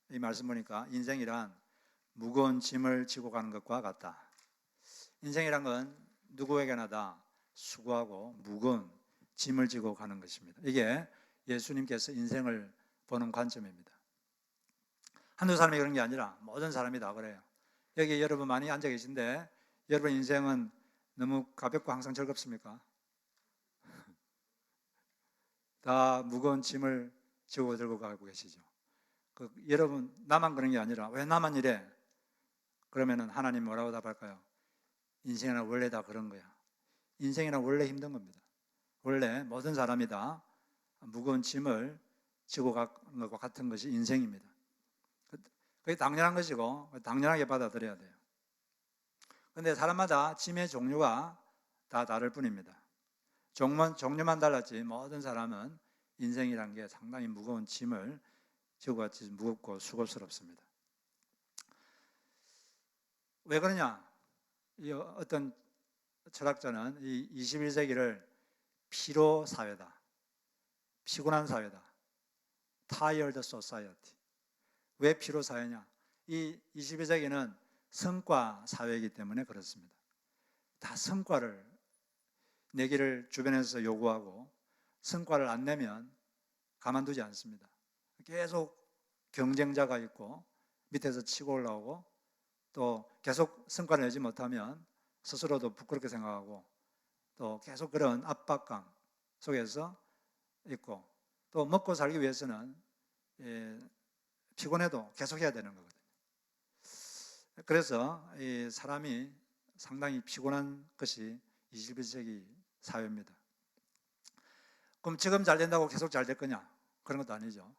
이 말씀 보니까 인생이란 무거운 짐을 지고 가는 것과 같다. 인생이란 건 누구에게나 다 수고하고 무거운 짐을 지고 가는 것입니다. 이게 예수님께서 인생을 보는 관점입니다. 한두 사람이 그런 게 아니라 모든 사람이 다 그래요. 여기 여러분 많이 앉아 계신데 여러분 인생은 너무 가볍고 항상 즐겁습니까? 다 무거운 짐을 지고 들고 가고 계시죠. 여러분 나만 그런 게 아니라 왜 나만 이래? 그러면은 하나님 뭐라고 답할까요? 인생이란 원래 다 그런 거야. 인생이란 원래 힘든 겁니다. 원래 모든 사람이 다 무거운 짐을 지고 가는 것과 같은 것이 인생입니다. 그게 당연한 것이고 당연하게 받아들여야 돼요. 그런데 사람마다 짐의 종류가 다 다를 뿐입니다. 종류만 달랐지 모든 사람은 인생이란 게 상당히 무거운 짐을 지고 같이 무겁고 수고스럽습니다. 왜 그러냐? 이 어떤 철학자는 이 21세기를 피로 사회다, 피곤한 사회다, tired society. 왜 피로 사회냐? 이 21세기는 성과 사회이기 때문에 그렇습니다. 다 성과를 내기를 주변에서 요구하고 성과를 안 내면 가만두지 않습니다. 계속 경쟁자가 있고 밑에서 치고 올라오고 또 계속 성과를 내지 못하면 스스로도 부끄럽게 생각하고 또 계속 그런 압박감 속에서 있고 또 먹고 살기 위해서는 피곤해도 계속 해야 되는 거거든요. 그래서 이 사람이 상당히 피곤한 것이 21세기 사회입니다. 그럼 지금 잘 된다고 계속 잘 될 거냐? 그런 것도 아니죠.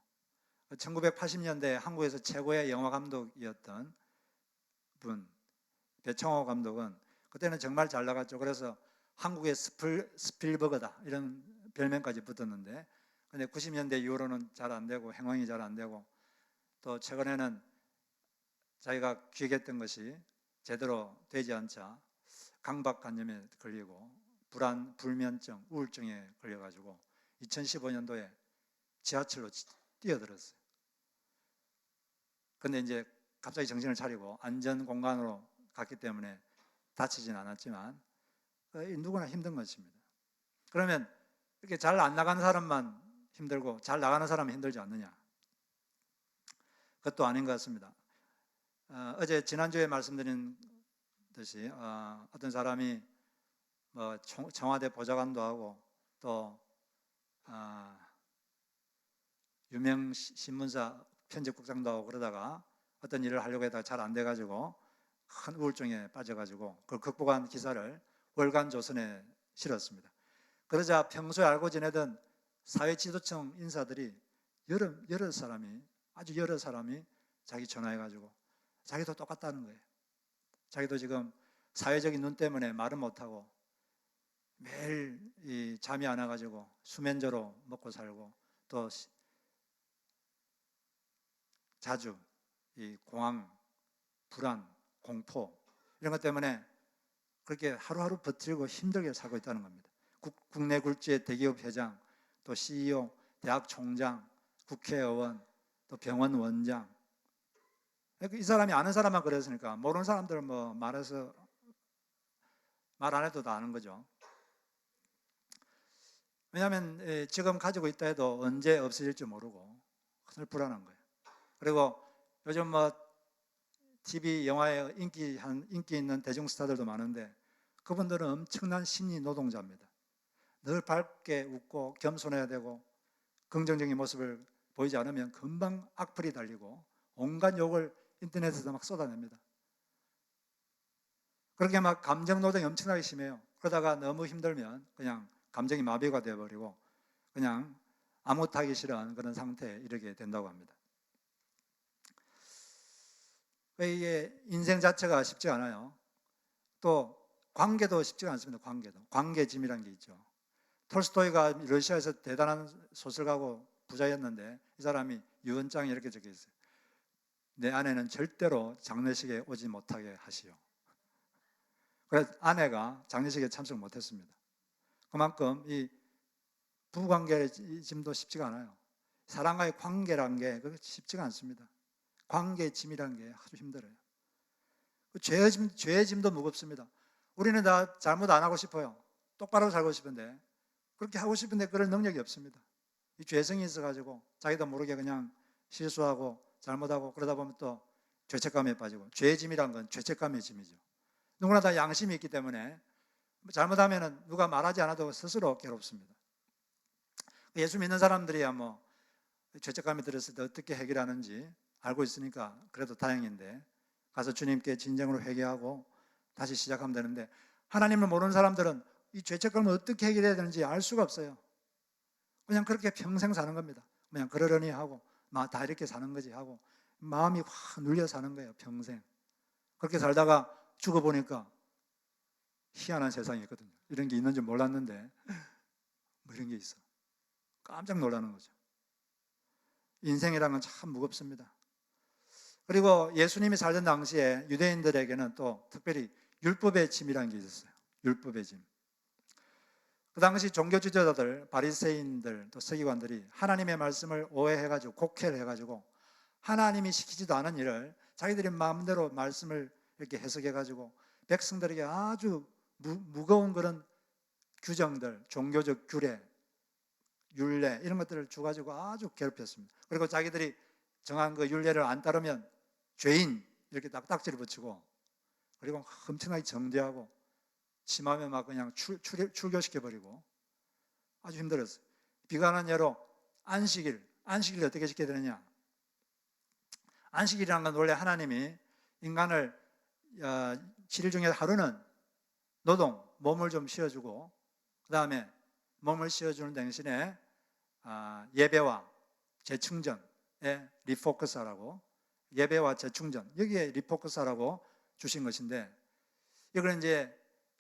1980년대 한국에서 최고의 영화 감독이었던 분, 배창호 감독은 그때는 정말 잘 나갔죠. 그래서 한국의 스필버거다 이런 별명까지 붙었는데 근데 90년대 이후로는 잘 안 되고 행황이 잘 안 되고 또 최근에는 자기가 기획했던 것이 제대로 되지 않자 강박관념에 걸리고 불면증, 우울증에 걸려가지고 2015년도에 지하철로 뛰어들었어요. 근데 이제 갑자기 정신을 차리고 안전 공간으로 갔기 때문에 다치진 않았지만 누구나 힘든 것입니다. 그러면 이렇게 잘 안 나가는 사람만 힘들고 잘 나가는 사람은 힘들지 않느냐? 그것도 아닌 것 같습니다. 어제 지난주에 말씀드린 듯이 어떤 사람이 뭐 청와대 보좌관도 하고 또 유명 신문사 편집국장도 하고 그러다가 어떤 일을 하려고 하다가 잘 안 돼가지고 큰 우울증에 빠져가지고 그걸 극복한 기사를 월간 조선에 실었습니다. 그러자 평소에 알고 지내던 사회 지도층 인사들이 아주 여러 사람이 자기 전화해가지고 자기도 똑같다는 거예요. 자기도 지금 사회적인 눈 때문에 말은 못하고 매일 잠이 안 와가지고 수면제로 먹고 살고 또 자주 이 공황, 불안, 공포 이런 것 때문에 그렇게 하루하루 버티고 힘들게 살고 있다는 겁니다. 국내 굴지의 대기업 회장, 또 CEO, 대학 총장, 국회의원, 또 병원 원장. 이 사람이 아는 사람만 그랬으니까 모르는 사람들은 뭐 말해서 말 안 해도 다 아는 거죠. 왜냐하면 지금 가지고 있다 해도 언제 없어질지 모르고 늘 불안한 거예요. 그리고 요즘 뭐 TV, 영화에 인기 있는 대중 스타들도 많은데 그분들은 엄청난 심리 노동자입니다. 늘 밝게 웃고 겸손해야 되고 긍정적인 모습을 보이지 않으면 금방 악플이 달리고 온갖 욕을 인터넷에서 막 쏟아냅니다. 그렇게 막 감정 노동이 엄청나게 심해요. 그러다가 너무 힘들면 그냥 감정이 마비가 되어버리고 그냥 아무 타기 싫은 그런 상태에 이르게 된다고 합니다. 이게 인생 자체가 쉽지 않아요. 또 관계도 쉽지가 않습니다. 관계짐이라는 게 있죠. 톨스토이가 러시아에서 대단한 소설가고 부자였는데 이 사람이 유언장에 이렇게 적혀 있어요. 내 아내는 절대로 장례식에 오지 못하게 하시오. 그래서 아내가 장례식에 참석을 못했습니다. 그만큼 이 부부관계 짐도 쉽지가 않아요. 사람과의 관계란 게 쉽지가 않습니다. 관계의 짐이라는 게 아주 힘들어요. 죄의 짐도 무겁습니다. 우리는 다 잘못 안 하고 싶어요. 똑바로 살고 싶은데, 그렇게 하고 싶은데 그럴 능력이 없습니다. 이 죄성이 있어가지고 자기도 모르게 그냥 실수하고 잘못하고 그러다 보면 또 죄책감에 빠지고, 죄의 짐이란 건 죄책감의 짐이죠. 누구나 다 양심이 있기 때문에 잘못하면 누가 말하지 않아도 스스로 괴롭습니다. 예수 믿는 사람들이야 뭐 죄책감이 들었을 때 어떻게 해결하는지 알고 있으니까 그래도 다행인데, 가서 주님께 진정으로 회개하고 다시 시작하면 되는데, 하나님을 모르는 사람들은 이 죄책감을 어떻게 해결해야 되는지 알 수가 없어요. 그냥 그렇게 평생 사는 겁니다. 그냥 그러려니 하고 다 이렇게 사는 거지 하고 마음이 확 눌려 사는 거예요. 평생 그렇게 살다가 죽어보니까 희한한 세상이 있거든요. 이런 게 있는 줄 몰랐는데 뭐 이런 게 있어. 깜짝 놀라는 거죠. 인생이라는 건 참 무겁습니다. 그리고 예수님이 살던 당시에 유대인들에게는 또 특별히 율법의 짐이라는 게 있었어요. 율법의 짐. 그 당시 종교 지도자들, 바리새인들, 또 서기관들이 하나님의 말씀을 오해해가지고 곡해를 해가지고 하나님이 시키지도 않은 일을 자기들이 마음대로 말씀을 이렇게 해석해가지고 백성들에게 아주 무거운 그런 규정들, 종교적 규례, 율례 이런 것들을 주가지고 아주 괴롭혔습니다. 그리고 자기들이 정한 그 율례를 안 따르면 죄인 이렇게 딱딱지를 붙이고, 그리고 엄청나게 정죄하고 심하면 막 그냥 출교시켜버리고 아주 힘들었어요. 비관한 예로 안식일 어떻게 지켜야 되느냐. 안식일이라는 건 원래 하나님이 인간을 7일 중에 하루는 노동, 몸을 좀 쉬어주고 그 다음에 몸을 쉬어주는 대신에 예배와 재충전에 리포커스하라고, 예배와 재충전 여기에 리포커스하라고 주신 것인데, 이걸 이제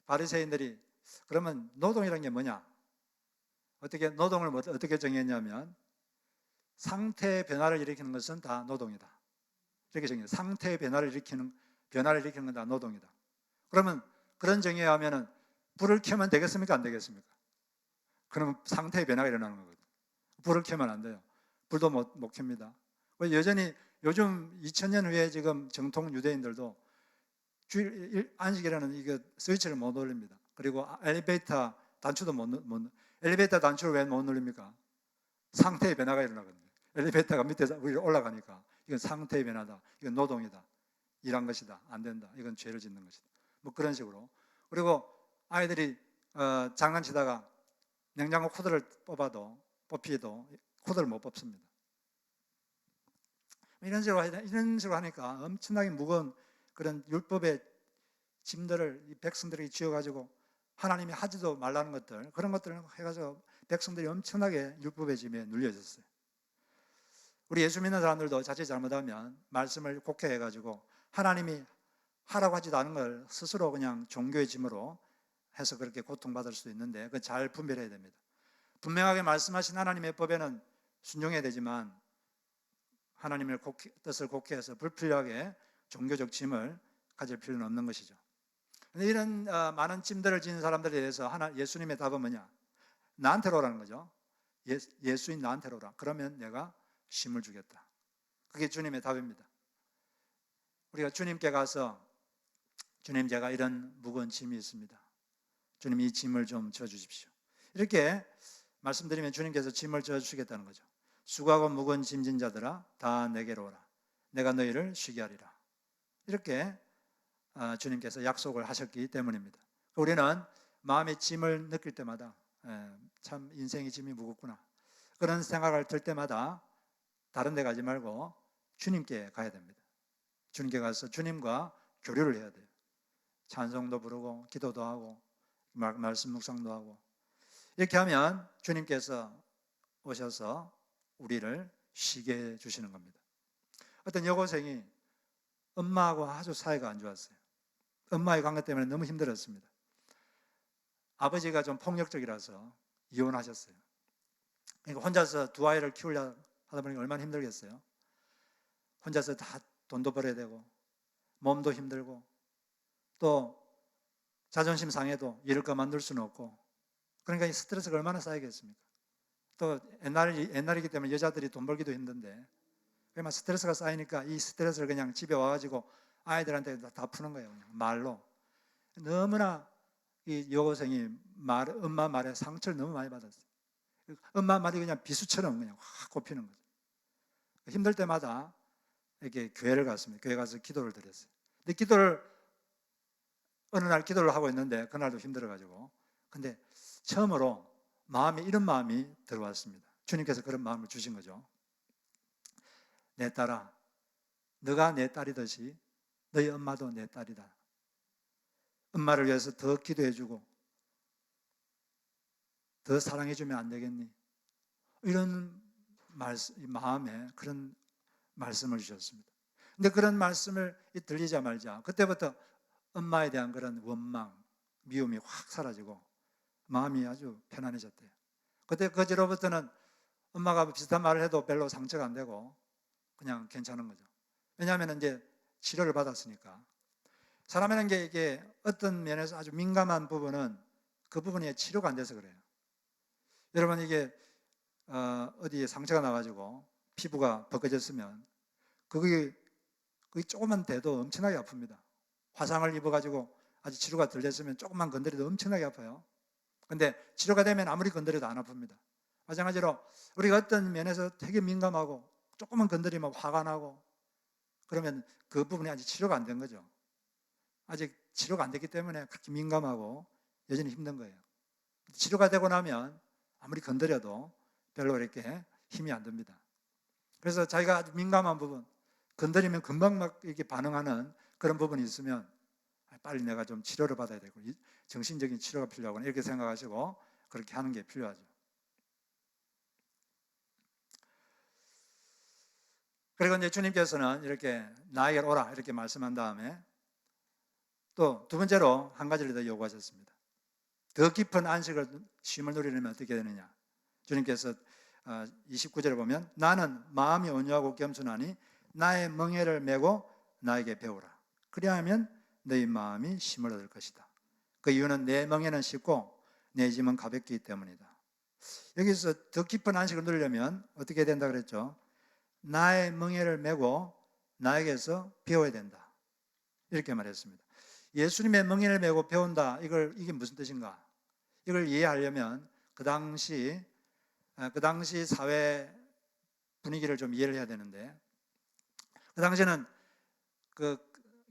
바리새인들이 그러면 노동이라는 게 뭐냐? 어떻게 노동을 어떻게 정했냐면 상태의 변화를 일으키는 것은 다 노동이다. 이렇게 정해요. 상태의 변화를 일으키는 건 다 노동이다. 그러면 그런 정의에 하면은 불을 켜면 되겠습니까? 안 되겠습니까? 그러면 상태의 변화가 일어나는 거거든요. 불을 켜면 안 돼요. 불도 못 켭니다. 여전히 요즘 2000년 후에 지금 정통 유대인들도 주일 안식이라는 이거 스위치를 못 올립니다. 그리고 엘리베이터 단추도 엘리베이터 단추를 왜 못 눌립니까? 상태의 변화가 일어나거든요. 엘리베이터가 밑에서 위로 올라가니까 이건 상태의 변화다. 이건 노동이다. 일한 것이다. 안 된다. 이건 죄를 짓는 것이다. 뭐 그런 식으로. 그리고 아이들이 장난치다가 냉장고 코드를 뽑히도 코드를 못 뽑습니다. 이런 식으로 하니까 엄청나게 무거운 그런 율법의 짐들을 이 백성들이 지어가지고 하나님이 하지도 말라는 것들, 그런 것들을 해가지고 백성들이 엄청나게 율법의 짐에 눌려 있었어요. 우리 예수 믿는 사람들도 자칫 잘못하면 말씀을 곡해해가지고 하나님이 하라고 하지도 않은 걸 스스로 그냥 종교의 짐으로 해서 그렇게 고통받을 수도 있는데, 그건 잘 분별해야 됩니다. 분명하게 말씀하신 하나님의 법에는 순종해야 되지만 하나님의 뜻을 곡해해서 불필요하게 종교적 짐을 가질 필요는 없는 것이죠. 이런 많은 짐들을 지닌 사람들에 대해서 예수님의 답은 뭐냐? 나한테로 오라는 거죠. 예수인 나한테로 오라. 그러면 내가 쉼을 주겠다. 그게 주님의 답입니다. 우리가 주님께 가서 주님, 제가 이런 무거운 짐이 있습니다. 주님, 이 짐을 좀 져주십시오. 이렇게 말씀드리면 주님께서 짐을 져주시겠다는 거죠. 수고하고 무거운 짐진 자들아 다 내게로 오라. 내가 너희를 쉬게 하리라. 이렇게 주님께서 약속을 하셨기 때문입니다. 우리는 마음의 짐을 느낄 때마다 참 인생의 짐이 무겁구나, 그런 생각을 들 때마다 다른 데 가지 말고 주님께 가야 됩니다. 주님께 가서 주님과 교류를 해야 돼요. 찬송도 부르고 기도도 하고 말씀 묵상도 하고, 이렇게 하면 주님께서 오셔서 우리를 쉬게 해주시는 겁니다. 어떤 여고생이 엄마하고 아주 사이가 안 좋았어요. 엄마의 관계 때문에 너무 힘들었습니다. 아버지가 좀 폭력적이라서 이혼하셨어요. 그러니까 혼자서 두 아이를 키우려 하다 보니까 얼마나 힘들겠어요. 혼자서 다 돈도 벌어야 되고 몸도 힘들고 또 자존심 상해도 일을 그만둘 수는 없고, 그러니까 이 스트레스가 얼마나 쌓이겠습니까? 또 옛날이기 때문에 여자들이 돈 벌기도 힘든데, 그러면 스트레스가 쌓이니까 이 스트레스를 그냥 집에 와가지고 아이들한테 다 푸는 거예요. 그냥 말로. 너무나 이 여고생이 엄마 말에 상처를 너무 많이 받았어요. 엄마 말이 그냥 비수처럼 그냥 확 꼽히는 거죠. 힘들 때마다 이렇게 교회를 갔습니다. 교회 가서 기도를 드렸어요. 근데 어느 날 기도를 하고 있는데 그날도 힘들어가지고, 근데 처음으로 마음에 이런 마음이 들어왔습니다. 주님께서 그런 마음을 주신 거죠. 내 딸아, 너가 내 딸이듯이 너희 엄마도 내 딸이다. 엄마를 위해서 더 기도해주고 더 사랑해주면 안 되겠니? 이런 마음에 그런 말씀을 주셨습니다. 근데 그런 말씀을 들리자마자 그때부터 엄마에 대한 그런 원망, 미움이 확 사라지고 마음이 아주 편안해졌대요. 그때 그 뒤로부터는 엄마가 비슷한 말을 해도 별로 상처가 안 되고 그냥 괜찮은 거죠. 왜냐하면 이제 치료를 받았으니까. 사람이라는 게 이게 어떤 면에서 아주 민감한 부분은 그 부분이 치료가 안 돼서 그래요. 여러분 이게 어디에 상처가 나가지고 피부가 벗겨졌으면 그게 조금만 돼도 엄청나게 아픕니다. 화상을 입어가지고 아직 치료가 덜 됐으면 조금만 건드려도 엄청나게 아파요. 근데 치료가 되면 아무리 건드려도 안 아픕니다. 마찬가지로 우리가 어떤 면에서 되게 민감하고 조금만 건드리면 화가 나고 그러면 그 부분이 아직 치료가 안 된 거죠. 아직 치료가 안 됐기 때문에 그렇게 민감하고 여전히 힘든 거예요. 치료가 되고 나면 아무리 건드려도 별로 이렇게 힘이 안 듭니다. 그래서 자기가 아주 민감한 부분, 건드리면 금방 막 이렇게 반응하는 그런 부분이 있으면 빨리 내가 좀 치료를 받아야 되고 정신적인 치료가 필요하구나 이렇게 생각하시고 그렇게 하는 게 필요하죠. 그리고 이제 주님께서는 이렇게 나에게로 오라 이렇게 말씀한 다음에 또 두 번째로 한 가지를 더 요구하셨습니다. 더 깊은 안식을 쉼을 누리려면 어떻게 되느냐. 주님께서 29절에 보면 나는 마음이 온유하고 겸손하니 나의 멍에를 메고 나에게 배우라. 그리하면 너희 마음이 쉼을 얻을 것이다. 그 이유는 내 멍에는 쉽고 내 짐은 가볍기 때문이다. 여기서 더 깊은 안식을 누리려면 어떻게 된다 그랬죠? 나의 멍에를 메고 나에게서 배워야 된다. 이렇게 말했습니다. 예수님의 멍에를 메고 배운다. 이게 무슨 뜻인가? 이걸 이해하려면 그 당시 사회 분위기를 좀 이해를 해야 되는데, 그 당시에는 그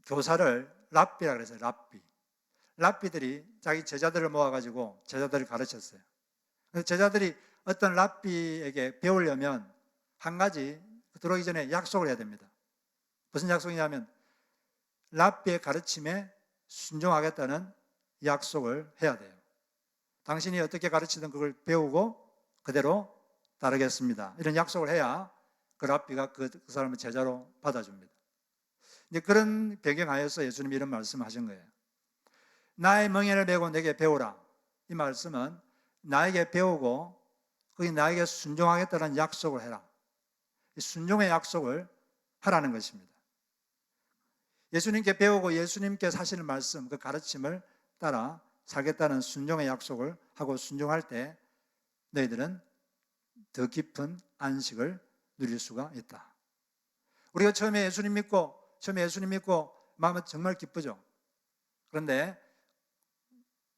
교사를 랍비라 그랬어요. 랍비들이 자기 제자들을 모아가지고 제자들을 가르쳤어요. 제자들이 어떤 랍비에게 배우려면 한 가지 들어오기 전에 약속을 해야 됩니다. 무슨 약속이냐면 랍비의 가르침에 순종하겠다는 약속을 해야 돼요. 당신이 어떻게 가르치든 그걸 배우고 그대로 따르겠습니다. 이런 약속을 해야 그 랍비가 그 사람을 제자로 받아줍니다. 이제 그런 배경하에서 예수님이 이런 말씀을 하신 거예요. 나의 멍에를 메고 내게 배우라. 이 말씀은 나에게 배우고 거기 나에게 순종하겠다는 약속을 해라. 순종의 약속을 하라는 것입니다. 예수님께 배우고 예수님께 하시는 말씀, 그 가르침을 따라 살겠다는 순종의 약속을 하고 순종할 때 너희들은 더 깊은 안식을 누릴 수가 있다. 우리가 처음에 예수님 믿고 마음은 정말 기쁘죠. 그런데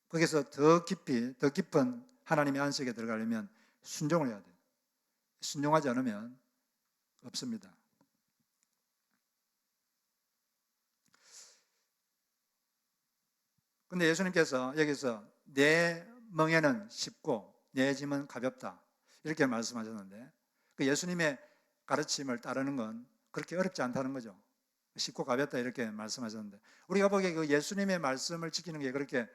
거기서 더 깊은 하나님의 안식에 들어가려면 순종을 해야 돼요. 순종하지 않으면 없습니다. 근데 예수님께서 여기서 내 멍에는 쉽고 내 짐은 가볍다 이렇게 말씀하셨는데 그 예수님의 가르침을 따르는 건 그렇게 어렵지 않다는 거죠. 쉽고 가볍다 이렇게 말씀하셨는데 우리가 보기에 그 예수님의 말씀을 지키는 게 그렇게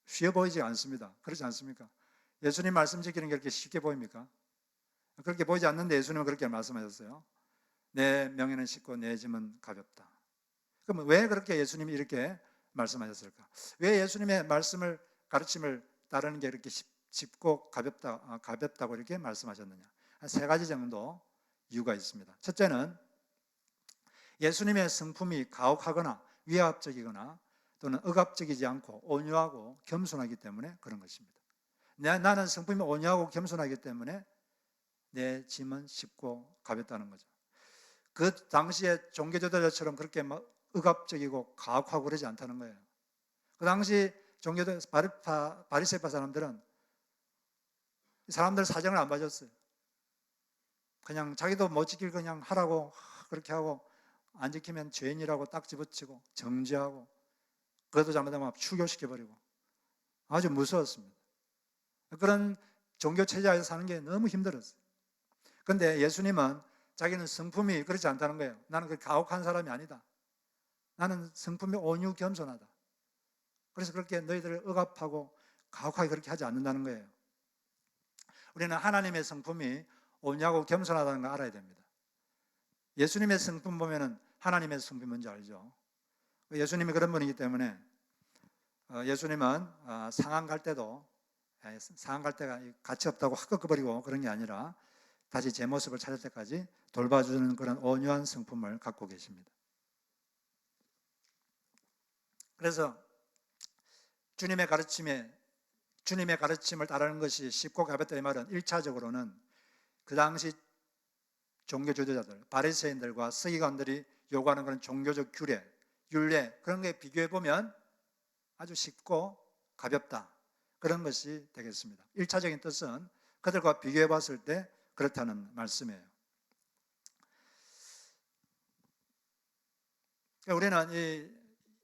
쉬워 보이지 않습니다. 그렇지 않습니까? 예수님 말씀 지키는 게 그렇게 쉽게 보입니까? 그렇게 보이지 않는데 예수님은 그렇게 말씀하셨어요. 내 명예는 쉽고 내 짐은 가볍다. 그럼 왜 그렇게 예수님이 이렇게 말씀하셨을까? 왜 예수님의 가르침을 따르는 게 이렇게 쉽고 가볍다고 이렇게 말씀하셨느냐? 한 세 가지 정도 이유가 있습니다. 첫째는 예수님의 성품이 가혹하거나 위압적이거나 또는 억압적이지 않고 온유하고 겸손하기 때문에 그런 것입니다. 나는 성품이 온유하고 겸손하기 때문에 내 짐은 쉽고 가볍다는 거죠. 그 당시에 종교 지도자처럼 그렇게 막 억압적이고 가혹하고 그러지 않다는 거예요. 그 당시 종교도 바리새파 사람들은 사람들 사정을 안 봐줬어요. 그냥 자기도 못 지킬 그냥 하라고 그렇게 하고, 안 지키면 죄인이라고 딱 집어치고 정죄하고, 그것도 잘못하면 추교시켜버리고 아주 무서웠습니다. 그런 종교 체제에서 사는 게 너무 힘들었어요. 그런데 예수님은 자기는 성품이 그렇지 않다는 거예요. 나는 그 가혹한 사람이 아니다. 나는 성품이 온유 겸손하다. 그래서 그렇게 너희들을 억압하고 가혹하게 그렇게 하지 않는다는 거예요. 우리는 하나님의 성품이 온유하고 겸손하다는 걸 알아야 됩니다. 예수님의 성품 보면은 하나님의 성품이 뭔지 알죠? 예수님이 그런 분이기 때문에 예수님은 상한 갈 때도 상한 갈 때가 가치 없다고 확 꺾어버리고 그런 게 아니라 다시 제 모습을 찾을 때까지 돌봐주는 그런 온유한 성품을 갖고 계십니다. 그래서 주님의 가르침을 따르는 것이 쉽고 가볍다 이 말은 1차적으로는 그 당시 종교 지도자들, 바리새인들과 서기관들이 요구하는 그런 종교적 규례, 율례 그런 게 비교해 보면 아주 쉽고 가볍다, 그런 것이 되겠습니다. 1차적인 뜻은 그들과 비교해 봤을 때 그렇다는 말씀이에요. 우리는 이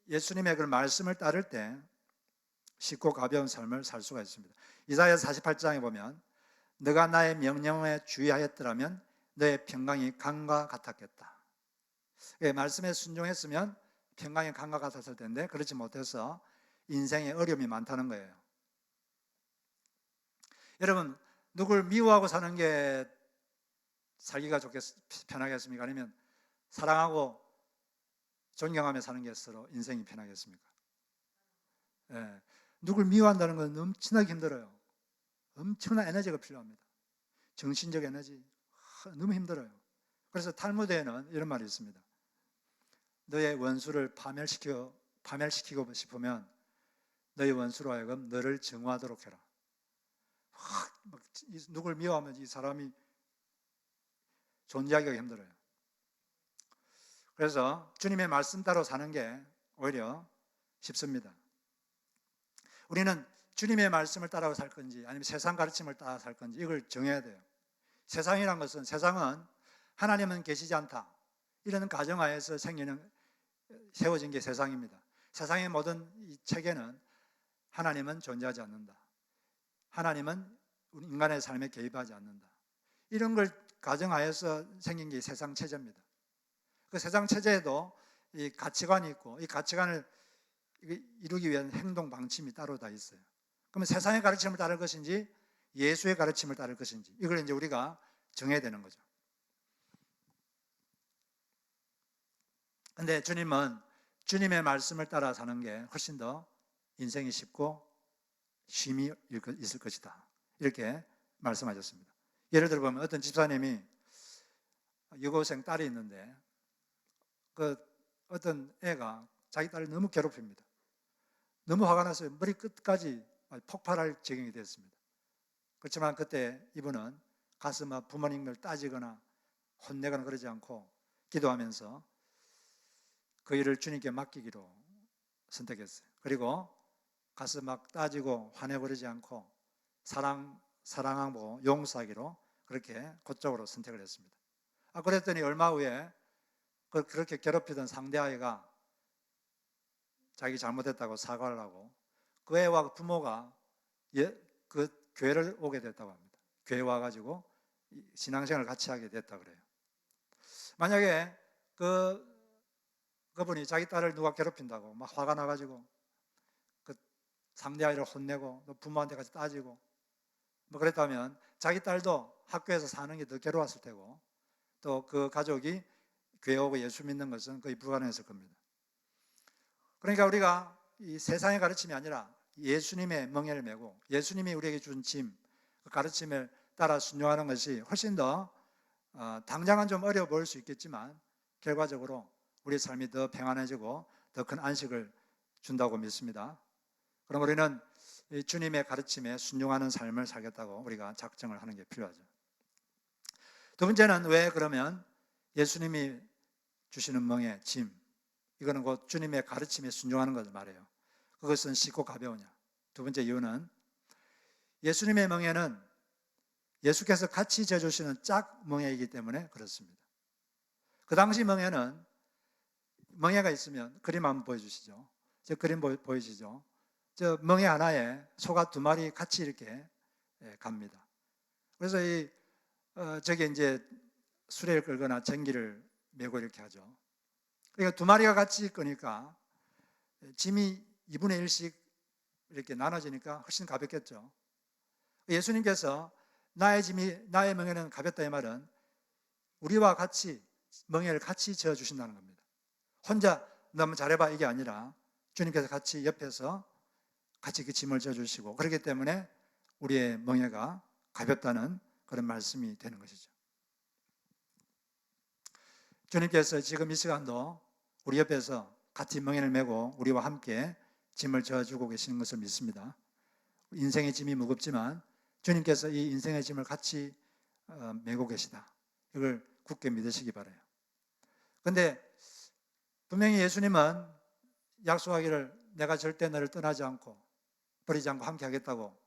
예수님의 그 말씀을 따를 때 쉽고 가벼운 삶을 살 수가 있습니다. 이사야 48장에 보면 너가 나의 명령에 주의하였더라면 너의 평강이 강과 같았겠다. 말씀에 순종했으면 평강이 강과 같았을 텐데 그렇지 못해서 인생에 어려움이 많다는 거예요. 여러분, 누굴 미워하고 사는 게 살기가 편하겠습니까? 아니면 사랑하고 존경하며 사는 게 서로 인생이 편하겠습니까? 예, 누굴 미워한다는 건 엄청나게 힘들어요. 엄청난 에너지가 필요합니다. 정신적 에너지, 너무 힘들어요. 그래서 탈무드에는 이런 말이 있습니다. 너의 원수를 파멸시키고 싶으면 너의 원수로 하여금 너를 정화하도록 해라. 누굴 미워하면 이 사람이 존재하기가 힘들어요. 그래서 주님의 말씀 따라 사는 게 오히려 쉽습니다. 우리는 주님의 말씀을 따라 살 건지 아니면 세상 가르침을 따라 살 건지 이걸 정해야 돼요. 세상이란 것은, 세상은 하나님은 계시지 않다, 이런 가정하에서 세워진 게 세상입니다. 세상의 모든 이 체계는 하나님은 존재하지 않는다, 하나님은 우리 인간의 삶에 개입하지 않는다, 이런 걸 가정하에서 생긴 게 세상 체제입니다. 그 세상 체제에도 이 가치관이 있고 이 가치관을 이루기 위한 행동 방침이 따로 다 있어요. 그러면 세상의 가르침을 따를 것인지 예수의 가르침을 따를 것인지 이걸 이제 우리가 정해야 되는 거죠. 근데 주님은 주님의 말씀을 따라 사는 게 훨씬 더 인생이 쉽고 쉼이 있을 것이다, 이렇게 말씀하셨습니다. 예를 들어 보면 어떤 집사님이 여고생 딸이 있는데 그 어떤 애가 자기 딸을 너무 괴롭힙니다. 너무 화가 났어요. 머리 끝까지 폭발할 지경이 됐습니다. 그렇지만 그때 이분은 가서 막 부모님을 따지거나 혼내거나 그러지 않고 기도하면서 그 일을 주님께 맡기기로 선택했어요. 그리고 가서 막 따지고 화내버리지 않고 사랑하고 용서하기로 그렇게 그쪽으로 선택을 했습니다. 그랬더니 얼마 후에 그렇게 괴롭히던 상대 아이가 자기 잘못했다고 사과를 하고 그 애와 부모가 그 교회를 오게 됐다고 합니다. 교회 와가지고 신앙생활을 같이 하게 됐다 그래요. 만약에 그분이 자기 딸을 누가 괴롭힌다고 막 화가 나가지고 그 상대 아이를 혼내고 또 부모한테 같이 따지고 뭐 그랬다면 자기 딸도 학교에서 사는 게 더 괴로웠을 테고 또 그 가족이 교회 오고 예수 믿는 것은 거의 불가능했을 겁니다. 그러니까 우리가 이 세상의 가르침이 아니라 예수님의 멍에를 메고 예수님이 우리에게 준 짐, 그 가르침을 따라 순종하는 것이 훨씬 더 당장은 좀 어려워 보일 수 있겠지만 결과적으로 우리 삶이 더 평안해지고 더 큰 안식을 준다고 믿습니다. 그럼 우리는 주님의 가르침에 순종하는 삶을 살겠다고 우리가 작정을 하는 게 필요하죠. 두 번째는 왜 그러면 예수님이 주시는 멍에 짐, 이거는 곧 주님의 가르침에 순종하는 것을 말해요. 그것은 쉽고 가벼우냐. 두 번째 이유는 예수님의 멍에는 예수께서 같이 져주시는 짝 멍에이기 때문에 그렇습니다. 그 당시 멍에는 멍에가 있으면 그림 한번 보여주시죠. 저 그림 보이시죠? 저 멍에 하나에 소가 두 마리 같이 이렇게 갑니다. 그래서 저게 이제 수레를 끌거나 전기를 메고 이렇게 하죠. 그러니까 두 마리가 같이 끄니까 짐이 2분의 1씩 이렇게 나눠지니까 훨씬 가볍겠죠. 예수님께서 나의 멍에는 가볍다 이 말은 우리와 같이 멍에를 같이 져 주신다는 겁니다. 혼자 너무 잘해봐 이게 아니라 주님께서 같이 옆에서 같이 그 짐을 져 주시고, 그렇기 때문에 우리의 멍에가 가볍다는 그런 말씀이 되는 것이죠. 주님께서 지금 이 시간도 우리 옆에서 같이 멍에를 메고 우리와 함께 짐을 져주고 계시는 것을 믿습니다. 인생의 짐이 무겁지만 주님께서 이 인생의 짐을 같이 메고 계시다. 이걸 굳게 믿으시기 바라요. 그런데 분명히 예수님은 약속하기를 내가 절대 너를 떠나지 않고 버리지 않고 함께 하겠다고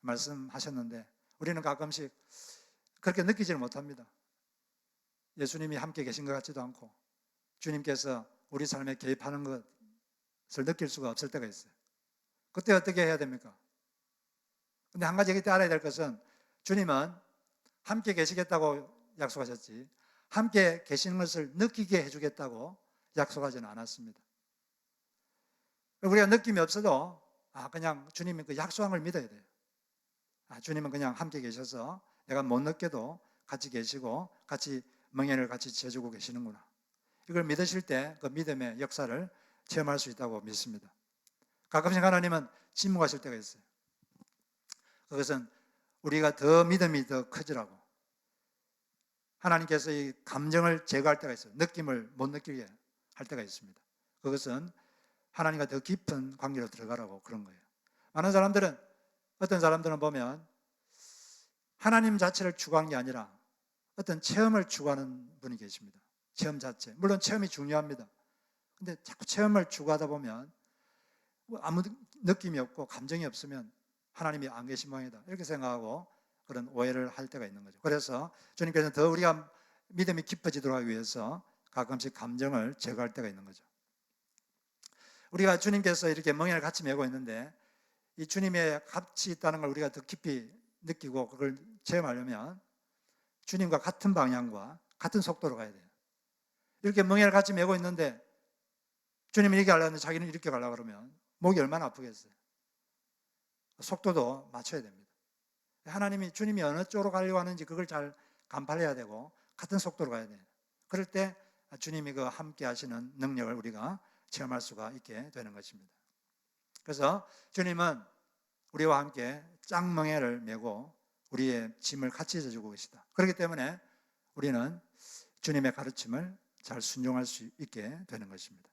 말씀하셨는데 우리는 가끔씩 그렇게 느끼지를 못합니다. 예수님이 함께 계신 것 같지도 않고 주님께서 우리 삶에 개입하는 것을 느낄 수가 없을 때가 있어요. 그때 어떻게 해야 됩니까? 근데 한 가지 그때 알아야 될 것은 주님은 함께 계시겠다고 약속하셨지 함께 계시는 것을 느끼게 해주겠다고 약속하지는 않았습니다. 우리가 느낌이 없어도 그냥 주님이 그 약속한 걸 믿어야 돼요. 주님은 그냥 함께 계셔서 내가 못 느껴도 같이 계시고 같이 멍에를 같이 져주고 계시는구나. 이걸 믿으실 때 그 믿음의 역사를 체험할 수 있다고 믿습니다. 가끔씩 하나님은 침묵하실 때가 있어요. 그것은 우리가 더 믿음이 더 커지라고 하나님께서 이 감정을 제거할 때가 있어요. 느낌을 못 느끼게 할 때가 있습니다. 그것은 하나님과 더 깊은 관계로 들어가라고 그런 거예요. 어떤 사람들은 보면 하나님 자체를 추구하는 게 아니라 어떤 체험을 추구하는 분이 계십니다. 체험 자체. 물론 체험이 중요합니다. 근데 자꾸 체험을 추구하다 보면 아무 느낌이 없고 감정이 없으면 하나님이 안 계신 모양이다. 이렇게 생각하고 그런 오해를 할 때가 있는 거죠. 그래서 주님께서는 더 우리가 믿음이 깊어지도록 하기 위해서 가끔씩 감정을 제거할 때가 있는 거죠. 우리가 주님께서 이렇게 멍에를 같이 메고 있는데 이 주님의 같이 있다는 걸 우리가 더 깊이 느끼고 그걸 체험하려면 주님과 같은 방향과 같은 속도로 가야 돼요. 이렇게 멍에를 같이 메고 있는데 주님이 이렇게 하려는데 자기는 이렇게 가려고 그러면 목이 얼마나 아프겠어요. 속도도 맞춰야 됩니다. 하나님이 주님이 어느 쪽으로 가려고 하는지 그걸 잘 간파해야 되고 같은 속도로 가야 돼요. 그럴 때 주님이 그 함께 하시는 능력을 우리가 체험할 수가 있게 되는 것입니다. 그래서 주님은 우리와 함께 짝멍에를 메고 우리의 짐을 같이 져주고 계시다. 그렇기 때문에 우리는 주님의 가르침을 잘 순종할 수 있게 되는 것입니다.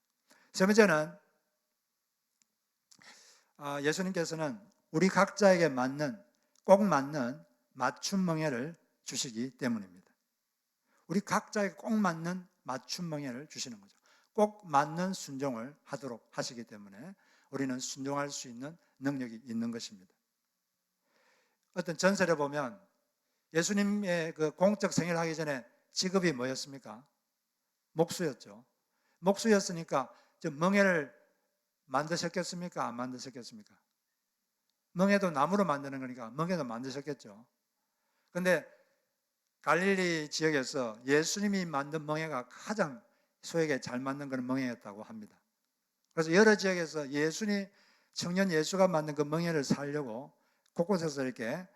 세 번째는 예수님께서는 우리 각자에게 꼭 맞는 맞춤 멍에를 주시기 때문입니다. 우리 각자에게 꼭 맞는 맞춤 멍에를 주시는 거죠. 꼭 맞는 순종을 하도록 하시기 때문에 우리는 순종할 수 있는 능력이 있는 것입니다. 어떤 전설에 보면 예수님의 그 공적 생애를 하기 전에 직업이 뭐였습니까? 목수였죠. 목수였으니까 멍에를 만드셨겠습니까? 안 만드셨겠습니까? 멍에도 나무로 만드는 거니까 멍에도 만드셨겠죠. 그런데 갈릴리 지역에서 예수님이 만든 멍에가 가장 소에게 잘 맞는 그런 멍에였다고 합니다. 그래서 여러 지역에서 청년 예수가 만든 그 멍에를 살려고 곳곳에서 이렇게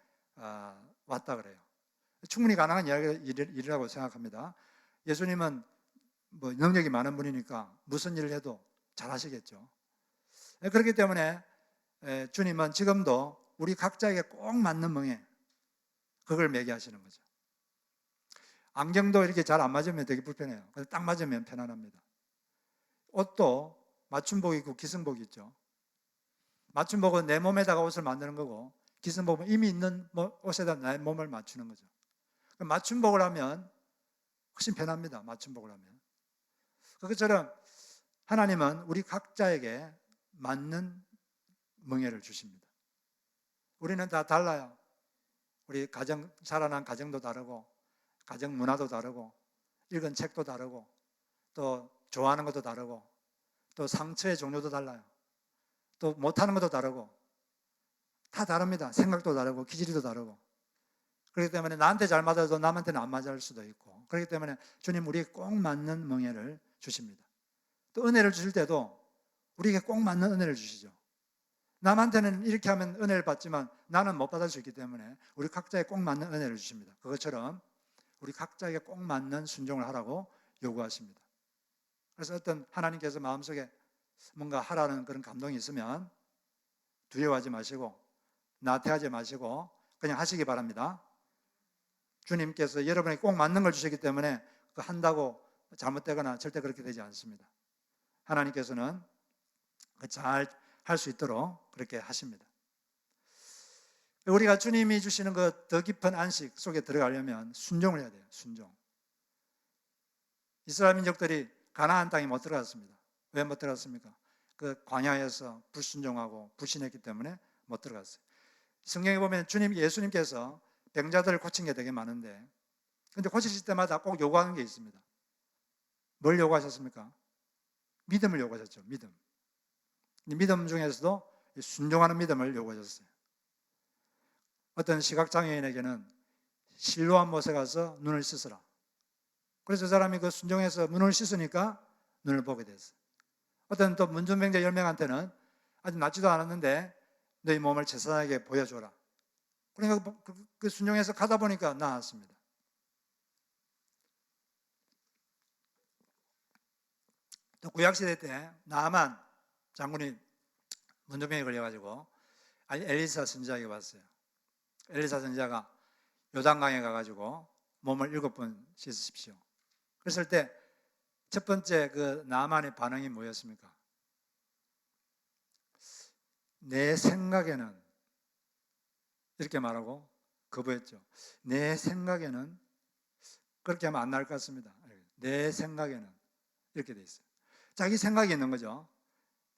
왔다 그래요. 충분히 가능한 일이라고 생각합니다. 예수님은 능력이 많은 분이니까 무슨 일을 해도 잘 하시겠죠. 그렇기 때문에 주님은 지금도 우리 각자에게 꼭 맞는 멍에 그걸 매게 하시는 거죠. 안경도 이렇게 잘 안 맞으면 되게 불편해요. 그래서 딱 맞으면 편안합니다. 옷도 맞춤복 있고 기승복 있죠. 맞춤복은 내 몸에다가 옷을 만드는 거고 기승복은 이미 있는 옷에다 내 몸을 맞추는 거죠. 맞춤복을 하면 훨씬 편합니다. 맞춤복을 하면. 그것처럼 하나님은 우리 각자에게 맞는 멍에를 주십니다. 우리는 다 달라요. 우리 가정, 자라난 가정도 다르고, 가정 문화도 다르고, 읽은 책도 다르고, 또 좋아하는 것도 다르고, 또 상처의 종류도 달라요. 또 못하는 것도 다르고, 다 다릅니다. 생각도 다르고, 기질도 다르고. 그렇기 때문에 나한테 잘 맞아도 남한테는 안 맞을 수도 있고, 그렇기 때문에 주님 우리에게 꼭 맞는 멍에를 주십니다. 또 은혜를 주실 때도 우리에게 꼭 맞는 은혜를 주시죠. 남한테는 이렇게 하면 은혜를 받지만 나는 못 받을 수 있기 때문에 우리 각자에 꼭 맞는 은혜를 주십니다. 그것처럼 우리 각자에게 꼭 맞는 순종을 하라고 요구하십니다. 그래서 어떤 하나님께서 마음속에 뭔가 하라는 그런 감동이 있으면 두려워하지 마시고 나태하지 마시고 그냥 하시기 바랍니다. 주님께서 여러분에게 꼭 맞는 걸 주시기 때문에 그 한다고 잘못되거나 절대 그렇게 되지 않습니다. 하나님께서는 잘 할 수 있도록 그렇게 하십니다. 우리가 주님이 주시는 그 더 깊은 안식 속에 들어가려면 순종을 해야 돼요. 순종. 이스라엘 민족들이 가나안 땅에 못 들어갔습니다. 왜 못 들어갔습니까? 그 광야에서 불순종하고 불신했기 때문에 못 들어갔어요. 성경에 보면 예수님께서 병자들을 고친 게 되게 많은데, 근데 고치실 때마다 꼭 요구하는 게 있습니다. 뭘 요구하셨습니까? 믿음을 요구하셨죠. 믿음 중에서도 순종하는 믿음을 요구하셨어요. 어떤 시각장애인에게는 실로암 못에 가서 눈을 씻으라. 그래서 저 사람이 그 순종해서 눈을 씻으니까 눈을 보게 됐어요. 어떤 또 문둥병자 10명한테는 아직 낫지도 않았는데 너희 몸을 제사장에게 보여줘라. 그러니까 그 순종해서 가다 보니까 나았습니다. 또 구약시대 때 나아만 장군이 문둥병에 걸려가지고 엘리사 선지자에게 왔어요. 엘리사 선지자가 요단강에 가가지고 몸을 7번 씻으십시오. 그랬을 때 첫 번째 그 나아만의 반응이 뭐였습니까? 내 생각에는 이렇게 말하고 거부했죠. 내 생각에는 그렇게 하면 안 나을 것 같습니다. 내 생각에는 이렇게 돼 있어요. 자기 생각이 있는 거죠.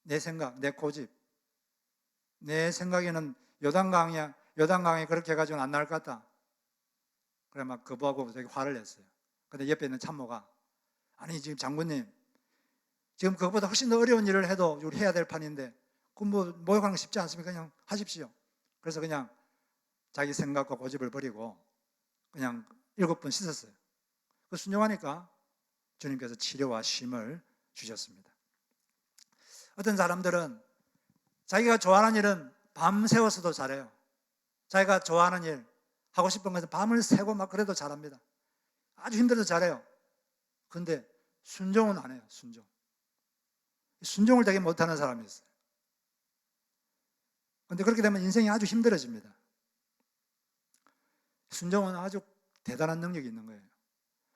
내 생각, 내 고집. 내 생각에는 요단강에 그렇게 해가지고는 안 나을 것 같다. 그래 막 거부하고 되게 화를 냈어요. 근데 옆에 있는 참모가 아니 지금 장군님 지금 그것보다 훨씬 더 어려운 일을 해도 우리 해야 될 판인데 그 모욕하는 거 쉽지 않습니까? 그냥 하십시오. 그래서 그냥 자기 생각과 고집을 버리고 그냥 7번 씻었어요. 그 순종하니까 주님께서 치료와 쉼을 주셨습니다. 어떤 사람들은 자기가 좋아하는 일은 밤새워서도 잘해요. 자기가 좋아하는 일, 하고 싶은 것은 밤을 새고 막 그래도 잘합니다. 아주 힘들어도 잘해요. 근데 순종은 안 해요. 순종을 되게 못하는 사람이 있어요. 근데 그렇게 되면 인생이 아주 힘들어집니다. 순종은 아주 대단한 능력이 있는 거예요.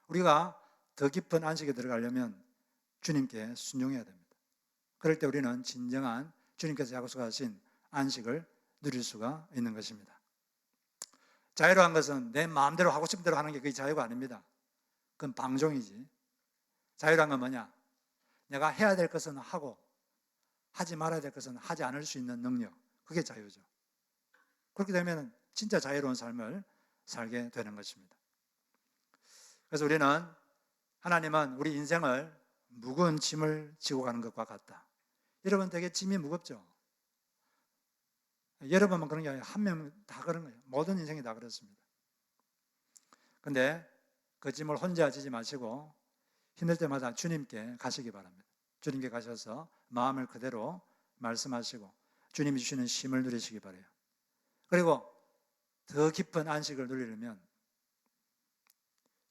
우리가 더 깊은 안식에 들어가려면 주님께 순종해야 됩니다. 그럴 때 우리는 진정한 주님께서 약속하신 안식을 누릴 수가 있는 것입니다. 자유로운 것은 내 마음대로 하고 싶은 대로 하는 게 그게 자유가 아닙니다. 그건 방종이지. 자유로운 건 뭐냐? 내가 해야 될 것은 하고 하지 말아야 될 것은 하지 않을 수 있는 능력. 그게 자유죠. 그렇게 되면 진짜 자유로운 삶을 살게 되는 것입니다. 그래서 우리는 하나님은 우리 인생을 무거운 짐을 지고 가는 것과 같다. 여러분 되게 짐이 무겁죠? 여러분만 그런 게 아니라 한 명 다 그런 거예요. 모든 인생이 다 그렇습니다. 근데 그 짐을 혼자 지지 마시고 힘들 때마다 주님께 가시기 바랍니다. 주님께 가셔서 마음을 그대로 말씀하시고 주님이 주시는 쉼을 누리시기 바라요. 그리고 더 깊은 안식을 누리려면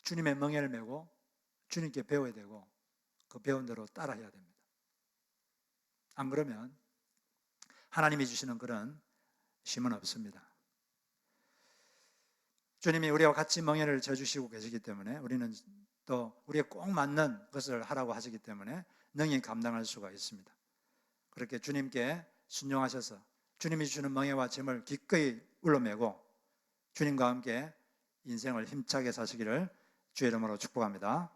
주님의 멍에를 메고 주님께 배워야 되고 그 배운 대로 따라해야 됩니다. 안 그러면 하나님이 주시는 그런 쉼은 없습니다. 주님이 우리와 같이 멍에를 져주시고 계시기 때문에 우리는 또 우리에 꼭 맞는 것을 하라고 하시기 때문에 능히 감당할 수가 있습니다. 그렇게 주님께 순종하셔서 주님이 주시는 멍에와 짐을 기꺼이 울러매고 주님과 함께 인생을 힘차게 사시기를 주의 이름으로 축복합니다.